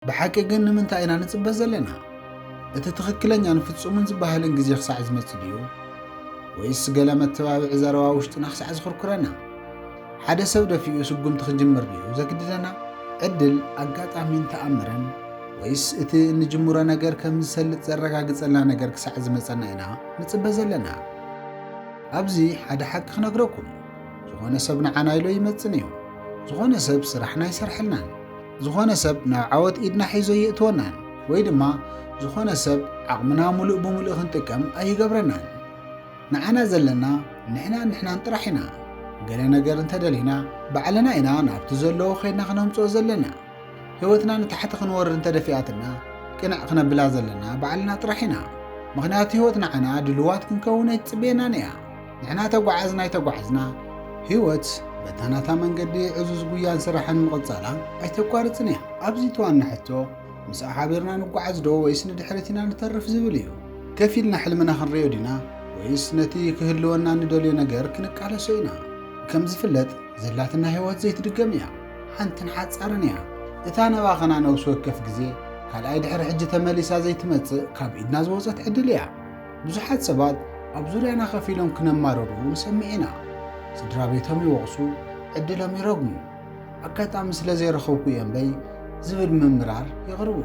بحكي جن من تاينا نتصبز لنا تتخكلن يعني في تصومن زباهل انجزي خساع زمتليو ويس قلم التبابع زروا وشتنا خساع زخور كرنا حدا سودا في يسقم تخجمر بيو زكد لنا عدل أقاط عمين تأمرن ويس اتي نجمورا نجار كم سلت زرقا قصلا نجار كساع زمتنا هنا نتصبز لنا أبزي حدا حق خنقركم زخونا سبنا عنايلو يمتنيو زخونا سب سرحنا يسرحلنا زخونا سب نعود إيدنا حيزو يأتونان ويدما زخونا سب عقمنا ملؤ بملؤ خنتكم أي قبرنان نعنا زلنا نحنا انطرحنا قال نقر انتدلينا بعلنا إنا نابتزلو خيرنا خنمصو زلنا هوتنا نتحت خنور انتدفياتنا كنا خنا بلا زلنا بعلنا طرحنا مغنيات هوتنا عنا دلوات كنكونا يتصبينا نيا نحنا تقعزنا هوت بتانا من قدي عزوز قيان سرحن مقصالا اي تقارصنيا ابزي توان حتو مس حابرنا نقعز دو ويس ندحرتنا نترف زبليو كفيلنا حلمنا خنريو دينا ويس نتي كهلونا ندولي نجر كنقاله سوينا كم زفلت زلاتنا هوت زيت دقميا حنت نحصارنيا اتانا باخنا نوسو كف غزي قال اي دحر حجه تمليسا زيت مص كاب ايدنا زوصت عدليا بزحات سبات ابزوريانا خفيلهم كنماررو مسمعينا سدرا بيتهم يوقسو عدلهم يرغمو أكاتا مثل زي رخوكو ينبي زبل ممرار يغربو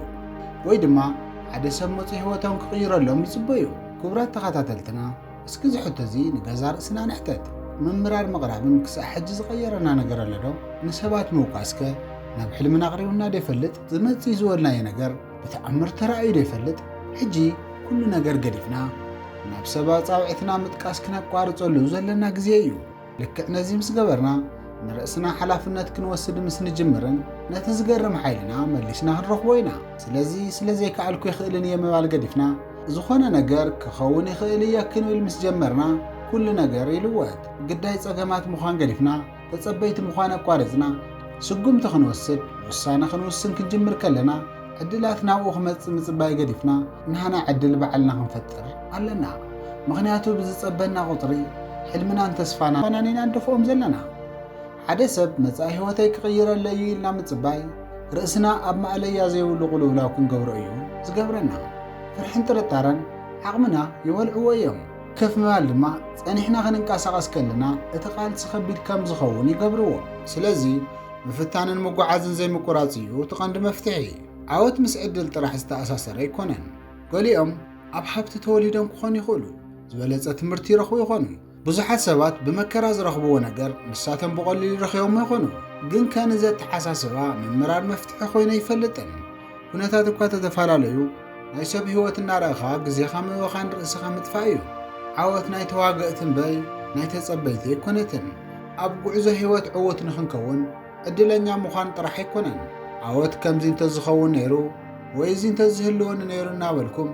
ويدما عدا سموتي هوتهم كغير لهم يصبيو كبرات تخاتاتلتنا اسكز حتزي نقازار اسنا نحتت ممرار مغرابن كسا حجز غيرنا نقر لدو نسبات موقاسك نبحل من أغريونا ديفلت زمتي زورنا ينقر بتأمر ترأي ديفلت حجي كل نقر قريفنا نبسبات صاوعتنا متكاسكنا قوارصو لوزلنا قزيو لك نزي مس قبرنا نرأسنا حلافنات كنوسد مس نجمرن نتزقرم حيلنا مليشنا هنرخوينا سلازي كعلكو يخيلن يمبال قدفنا زخونا نقر كخون يخيلي يكنو المس جمرنا كل نقر يلوات قداي صقامات مخان قدفنا تصبيت مخان قوارزنا سقوم تخنوسد وسانا خنوسن كنجمر كلنا عدلاتنا وخمت مصباي قدفنا نحنا عدل بعلنا خنفتر علنا مغنياتو بزصبنا قطري حلمنا انتصفانا فنانينا ندفوهم زلنا حدا سب مصاي هوتي كغير لي لنا مصباي رأسنا اب ماليا زيولو قلولاو كنغبرو ايو زغبرنا فرحن ترطارن عقمنا يولعو يوم كيف مال ما صنيحنا خننقاسقاس كلنا اتقال تخبيد كم زخون يغبرو سلازي مفتانن مغعازن زي مقراصيو تقند مفتحي عاوت مسعدل طرح استاساسر يكونن قوليهم اب حبت توليدن كون يخلو زبلص تمرتي رخو يخونو بزحات سبات بمكرا زرخبو نجر نساتن بقليل رخيوم يخونو جن كان زت حساسبا من مرار مفتح خوينا يفلطن كنتات እኳ ተተፋላለዩ ናይ ሰብ ህይወትና ረኻ ግዜኻ መወኻን ርእስኻ ምጥፋዩ ዓወት ናይ ተዋገእትን በይ ናይ ተጸበይቲ ይኮነትን ኣብ ጉዕዞ ህይወት ዕወት ንኽንከውን ዕድለኛ ምዃን ጥራሕ ይኮነን ዓወት ከምዚ እንተዝኸውን ነይሩ ወይዚ እንተዝህልወን ነይሩ እናበልኩም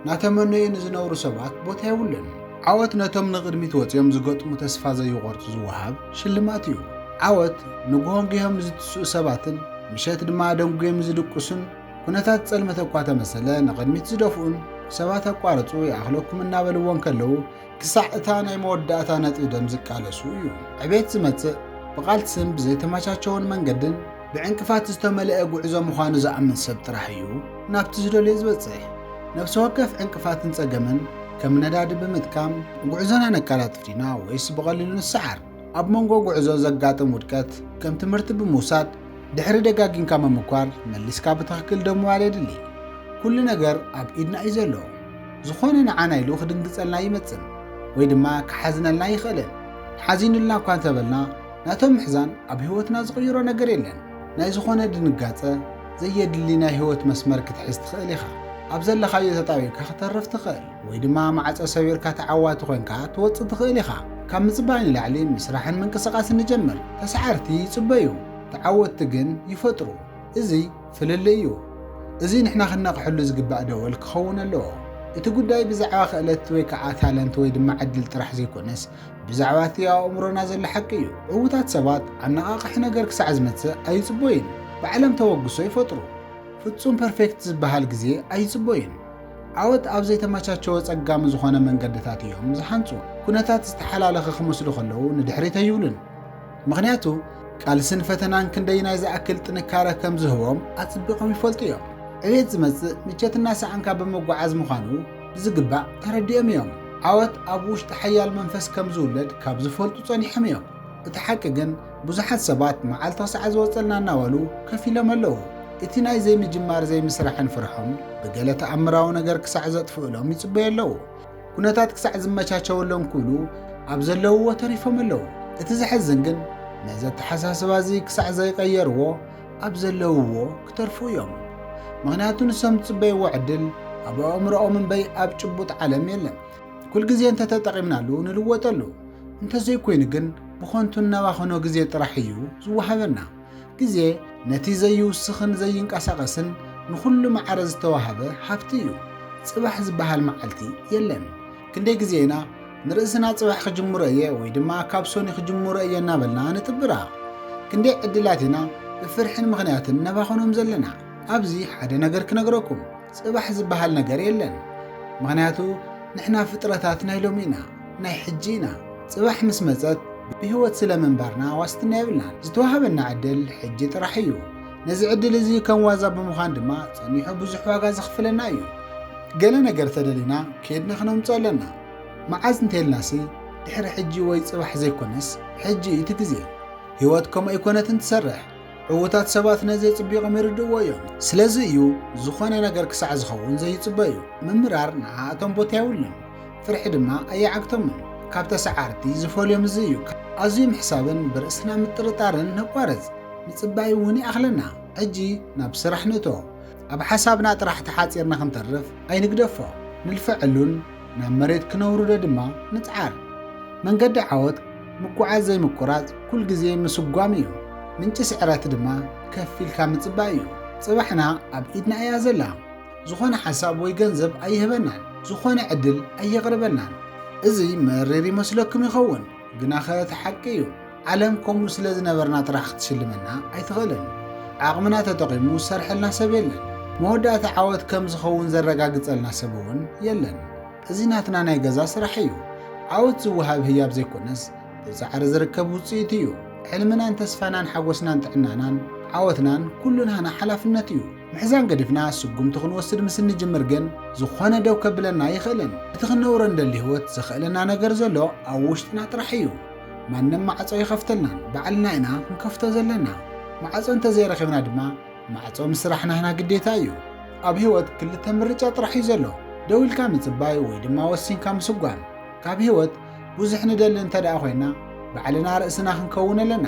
ናተመነዩ ንዝነብሩ ሰባት ቦታ ይውልን عوت نتم نقدميت وطيوم زغطمو تسفا زي يغورت زوهاب شلمات يو عوت نغون جيهم زتسو سباتن مشات دما دنغيم زدقسن كنتات صلمت اقواتا مسلا نقدميت زدفون سبات اقوارطو ياخلوكم نابلوون كلو كساعتا ناي موداتا نطي دم زقالسو يو عبيت زمت بقالت سم بزي تماشاچون منغدن بعنقفات استملأ غعزو مخانو زامن سب طرحيو نابت زدل يزبصح نفس وقف عنقفاتن صقمن كم نداد بمتكام غعزنا نقالات فينا ويس بقليل السحر اب منغو غعزو زقاطم ودكات كم تمرت بموساد دحر دغاغين كما مكوار مليسكا بتخكل دمو عليدلي كل ነገር اب ايدنا يزلو زخوننا عنايلو خدنقصلنا يمصن وي دما كحزنلنا يخلن حزينلنا كان تبلنا ناتم حزان اب هيوتنا زغيرو ነገር የለን ናይ ዝኾነ ድንጋጸ ዘየድሊና ህይወት መስመር ክትሕዝ ትኽእል ኢኻ ኣብ ዘለኻዮ ተጣቢብካ ከተረፍ ትኽእል ወይ ድማ ማዕፀ ሰቢርካ ተዓዋቲ ኮይንካ ትወፅእ ትኽእል ኢኻ ካብ ምጽባይ ንላዕሊ ምስራሕን ምንቅስቓስን ንጀምር ተሰዓርቲ ይጽበዩ ተዓወቲ ግን ይፈጥሩ እዚ ፍልል እዩ እዚ ንሕና ክነቕሕሉ ዝግባእ ደወል ክኸውን ኣለዎ እቲ ጉዳይ ብዛዕባ ክእለት ወይ ከዓ ታለንት ወይ ድማ ዕድል ጥራሕ ዘይኮነስ ብዛዕባ እቲ ኣእምሮና ዘሎ ሓቂ እዩ ዕውታት ሰባት ኣነቓቕሒ ነገር ክሳዕ ዝመጽእ ኣይጽበዩን ብዓለም ተወግሶ ይፈጥሩ ፍጹም ፐርፌክት ዝበሃል ጊዜ ኣይጽበዩን عوت أبزي تماشاچو ጸጋም ዝኾነ መንገድታት እዮም ዝሓንጹ ኩነታት ዝተሓላለኸ ክመስሉ ከለዉ ንድሕሪት ኣይውልን ምኽንያቱ ቃልስን ፈተናን ክንደይ ናይ ዝኣክል ጥንካረ ከም ዝህቦም ኣጽቢቖም ይፈልጡ እዮም ዕቤት ዝመጽእ ምቸትና ሰዓንካ በመጓዓዝ ምዃኑ ብዝግባእ ተረዲኦም እዮም። ዓወት ኣብ ውሽጢ ሓያል መንፈስ ከም ዝውለድ ካብ ዝፈልጡ ጸኒሖም እዮም። እቲ ሓቂ ግን ብዙሓት ሰባት መዓልታዊ ሰዓት ዝወጸልና እናበሉ ከፍ ኢሎም ኣለዉ። እቲ ናይ ዘይምጅማር ዘይምስራሕን ፍርሖም ብገለ ተኣምራዊ ነገር ክሳዕ ዘጥፍእሎም ይጽበዩ ኣለዉ። ኩነታት ክሳዕ ዝመቻቸወሎም ክብሉ ኣብ ዘለውዎ ተሪፎም ኣለዉ። እቲ ዝሕዝን ግን ነዚ ኣተሓሳስባ እዚ ክሳዕ ዘይቀየርዎ ኣብ ዘለውዎ ክተርፉ እዮም። ምኽንያቱ ንሶም ዝጽበይዎ ዕድል ኣብ ኣእምሮኦም እምበይ ኣብ ጭቡጥ ዓለም የለን። ኩል ግዜ እንተተጠቒምናሉ ንልወጠሉ፣ እንተዘይኮይኑ ግን ብኾንቱ እናባኸኖ ግዜ ጥራሕ እዩ ዝወሃበና። ግዜ ነቲ ዘይውስኽን ዘይንቀሳቐስን ንኹሉ ማዕረ ዝተዋሃበ ሃብቲ እዩ። ጽባሕ ዝበሃል መዓልቲ የለን። ክንደይ ግዜ ኢና ንርእስና ጽባሕ ክጅምሮ እየ ወይ ድማ ካብ ሶኒ ክጅምሮ እየ እናበልና ንጥብራ። ክንደይ ዕድላት ኢና ብፍርሕን ምኽንያትን ነባኸኖም ዘለና። ኣብዚ ሓደ ነገር ክነግረኩም፣ ጽባሕ ዝበሃል ነገር የለን። ምኽንያቱ ንሕና ፍጥረታት ናይ ሎሚ ኢና፣ ናይ ሕጂ ኢና። ጽባሕ ምስ መጸት ብህይወት ስለ ምንባርና ዋስትና የብልናን። ዝተዋሃበና ዕድል ሕጂ ጥራሕ እዩ። ነዚ ዕድል እዚ ከም ዋዛ ብምዃን ድማ ጸኒሑ ብዙሕ ዋጋ ዘኽፍለና እዩ። ገለ ነገር ተደሊና ከድና ክነምፅኦ ኣለና። መዓዝ እንተይልናሲ ድሕሪ ሕጂ ወይ ጽባሕ ዘይኮነስ ሕጂ እቲ ግዜ። ህይወት ከምኡ ኣይኮነትን ትሰርሕ። ዕዉታት ሰባት ነዚ ጽቢቖም ይርድእዎ እዮም። ስለዚ እዩ ዝኾነ ነገር ክሳዕ ዝኸውን ዘይጽበዩ። ምምራር ንዓኣቶም ቦታ የብሉን፣ ፍርሒ ድማ ኣየዓግቶምን። ካብ ተሰዓርቲ ዝፈልዮም እዚ እዩ። ኣዝዩ ምሕሳብን ብርእስና ምጥርጣርን ነቋረጽ፣ ንጽባይ እውን ይኣኽለና። ሕጂ ናብ ስራሕ ንእቶ። ኣብ ሓሳብና ጥራሕ ተሓጺርና ክንተርፍ ኣይንግደፎ። ንልፈዐሉን ናብ መሬት ክነውርዶ ድማ ንጽዓር። መንገዲ ዓወት ምጉዓዝ ዘይምቁራጽ ኩል ግዜ ምስጓም እዩ። ምንጪ ስዕረት ድማ ከፍ ኢልካ ምጽባእ እዩ። ጽባሕና ኣብ ኢድና እያ ዘላ። ዝኾነ ሓሳብ ወይ ገንዘብ ኣይህበናን፣ ዝኾነ ዕድል ኣየቕርበናን። እዚ መሪር ይመስለኩም ይኸውን፣ ግና ኸ እቲ ሓቂ እዩ። ዓለም ከምኡ ስለ ዝነበርና ጥራሕ ክትሽልመና ኣይትኽእልን። ዓቕምና ተጠቒሙ ዝሰርሐልና ሰብ የለን። መወዳእታ ዓወት ከም ዝኸውን ዘረጋግጸልና ሰብ እውን የለን። እዚ ናትና ናይ ገዛ ስራሕ እዩ። ዓወት ዝወሃብ ህያብ ዘይኮነስ ብፃዕሪ ዝርከብ ውፅኢት እዩ። ሕልምናን ተስፋናን ሓጎስናን ጥዕናናን ዓወትናን ኩሉ ናህና ሓላፍነት እዩ። ምሕዛን ገዲፍና ስጉምቲ ክንወስድ ምስ ንጅምር ግን ዝኾነ ደው ከብለና ይኽእልን። እቲ ክንነብሮ እንደሊ ህይወት ዘኽእለና ነገር ዘሎ ኣብ ውሽጥና ጥራሕ እዩ። ማንም ማዕጾ ይኸፍተልናን ባዕልና ኢና ክንከፍቶ ዘለና። ማዕጾ እንተዘይረኺብና ድማ ማዕጾ ምስራሕና ህና ግዴታ እዩ። ኣብ ህይወት ክልተ ምርጫ ጥራሕ እዩ ዘሎ፣ ደው ኢልካ ምጽባይ ወይ ድማ ወሲንካ ምስጓም። ካብ ህይወት ብዙሕ ንደሊ እንተደኣ ኮይና ባዕልና ርእስና ክንከውን ኣለና።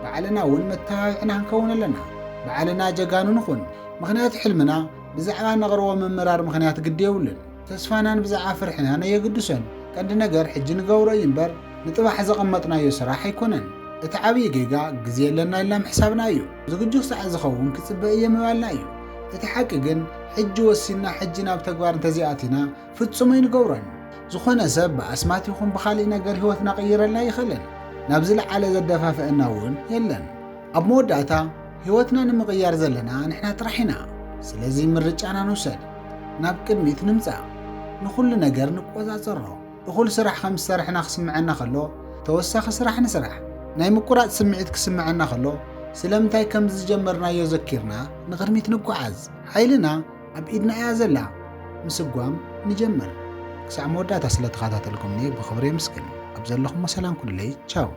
ባዕልና እውን መተባብዕና ክንከውን ኣለና። ባዕልና ጀጋኑ ንኹን። ምኽንያቱ ሕልምና ብዛዕባ ነቕርቦ ምምራር ምኽንያት ግዲ የብሉን። ተስፋናን ብዛዕባ ፍርሕና ነየግድሶን። ቀንዲ ነገር ሕጂ ንገብሮ እዩ እምበር ንጥባሕ ዘቐመጥናዮ ስራሕ ኣይኮነን። እቲ ዓብዪ ጌጋ ግዜ የለና ኢልና ምሕሳብና እዩ። ዝግጁ ክሳዕ ዝኸውን ክጽበእ እየ ምባልና እዩ። እቲ ሓቂ ግን ሕጂ ወሲና ሕጂ ናብ ተግባር እንተዚኣቲና ፍጹም ኣይንገብሮን። ዝኾነ ሰብ ብኣስማት ይኹን ብኻሊእ ነገር ህይወትና ቀይረልና ይኽእልን። ናብ ዝለዓለ ዘደፋፍአና እውን የለን። ኣብ መወዳእታ ህይወትና ንምቕያር ዘለና ንሕና ጥራሕ ኢና። ስለዚ ምርጫና ንውሰድ፣ ናብ ቅድሚት ንምጻእ፣ ንኹሉ ነገር ንቆጻጸሮ። እኹል ስራሕ ከም ዝሰርሕና ክስምዐና ከሎ ተወሳኺ ስራሕ ንስራሕ። ናይ ምቁራጽ ስምዒት ክስምዐና ከሎ ስለምንታይ ከም ዝጀመርናዮ ዘኪርና ንቕድሚት ንጓዓዝ። ሓይልና ኣብ ኢድና እያ ዘላ። ምስጓም ንጀምር። ክሳዕ መወዳእታ ስለ ተኸታተልኩምኒ ብኽብሪ የምስግን። ኣብ ዘለኹም ሰላም ኩሉለይ ቻው።